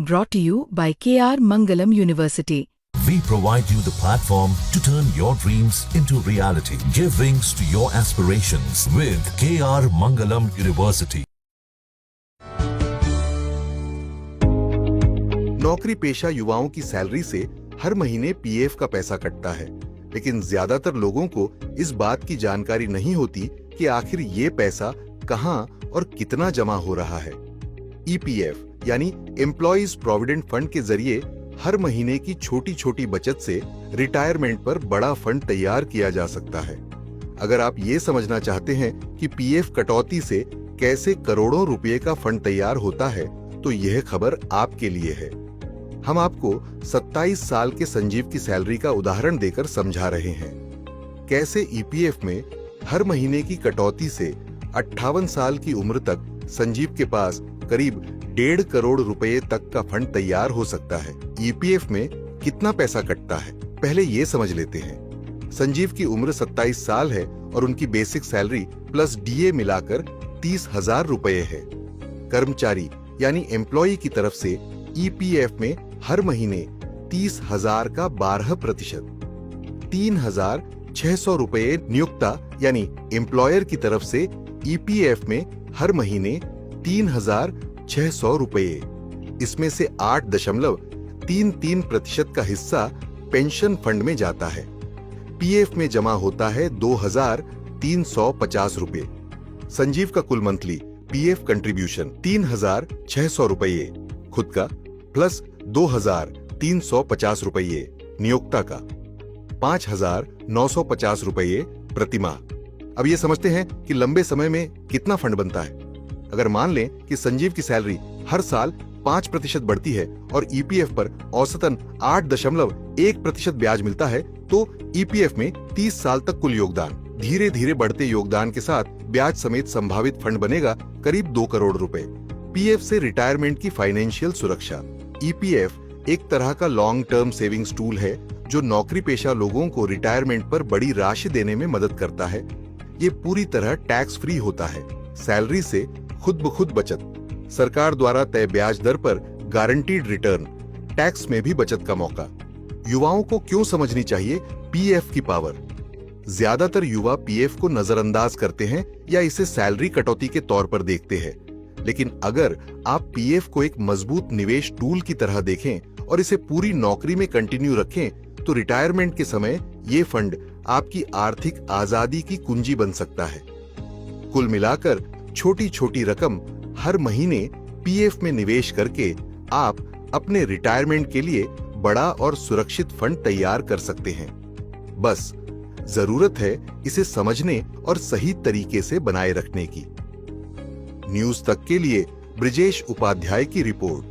brought to you by KR Mangalam University. We provide you the platform to turn your dreams into reality. Give wings to your aspirations with KR Mangalam University. नौकरी पेशा युवाओं की salary से हर महीने PF का पैसा कटता है, लेकिन ज्यादातर लोगों को इस बात की जानकारी नहीं होती कि आखिर ये पैसा कहां और कितना जमा हो रहा है। ईपीएफ यानी एम्प्लॉइज प्रोविडेंट फंड के जरिए हर महीने की छोटी छोटी बचत से रिटायरमेंट पर बड़ा फंड तैयार किया जा सकता है। अगर आप ये समझना चाहते हैं कि पीएफ कटौती से कैसे करोड़ों रुपए का फंड तैयार होता है, तो यह खबर आपके लिए है। हम आपको 27 साल के संजीव की सैलरी का उदाहरण देकर समझा रहे हैं कैसे ईपीएफ में हर महीने की कटौती से 58 साल की उम्र तक संजीव के पास करीब 1.5 करोड़ रुपए तक का फंड तैयार हो सकता है। ईपीएफ में कितना पैसा कटता है, पहले ये समझ लेते हैं। संजीव की उम्र 27 साल है और उनकी बेसिक सैलरी प्लस डीए मिलाकर 30,000 रुपए है। कर्मचारी यानी एम्प्लॉई की तरफ से ईपीएफ में हर महीने 30,000 का 12%, 3,600 रुपए नियोक्ता यानी एम्प्लॉयर की तरफ से ईपीएफ में हर महीने 3,600 रुपए। इसमें से 8.33% का हिस्सा पेंशन फंड में जाता है। पीएफ में जमा होता है 2,350 रुपए। संजीव का कुल मंथली पीएफ कंट्रीब्यूशन 3,600 रुपये खुद का प्लस 2,350 रुपये नियोक्ता का, 5,950 रुपये प्रतिमाह। अब ये समझते हैं कि लंबे समय में कितना फंड बनता है। अगर मान लें कि संजीव की सैलरी हर साल 5% बढ़ती है और ईपीएफ पर औसतन 8.1% ब्याज मिलता है, तो ईपीएफ में 30 साल तक कुल योगदान धीरे धीरे बढ़ते योगदान के साथ ब्याज समेत संभावित फंड बनेगा करीब 2 करोड़ रुपए। पीएफ से रिटायरमेंट की फाइनेंशियल सुरक्षा। ईपीएफ एक तरह का लॉन्ग टर्म सेविंग्स टूल है जो नौकरी पेशा लोगों को रिटायरमेंट पर बड़ी राशि देने में मदद करता है। ये पूरी तरह टैक्स फ्री होता है। सैलरी से खुद ब खुद बचत, सरकार द्वारा तय ब्याज दर पर गारंटीड रिटर्न, टैक्स में भी बचत का मौका। युवाओं को क्यों समझनी चाहिए पीएफ की पावर? ज्यादातर युवा पीएफ को नजरअंदाज करते हैं या इसे सैलरी कटौती के तौर पर देखते हैं, लेकिन अगर आप पीएफ को एक मजबूत निवेश टूल की तरह देखें और इसे पूरी नौकरी में कंटिन्यू रखें, तो रिटायरमेंट के समय ये फंड आपकी आर्थिक आजादी की कुंजी बन सकता है। कुल मिलाकर छोटी छोटी रकम हर महीने पीएफ में निवेश करके आप अपने रिटायरमेंट के लिए बड़ा और सुरक्षित फंड तैयार कर सकते हैं। बस जरूरत है इसे समझने और सही तरीके से बनाए रखने की। न्यूज तक के लिए ब्रिजेश उपाध्याय की रिपोर्ट।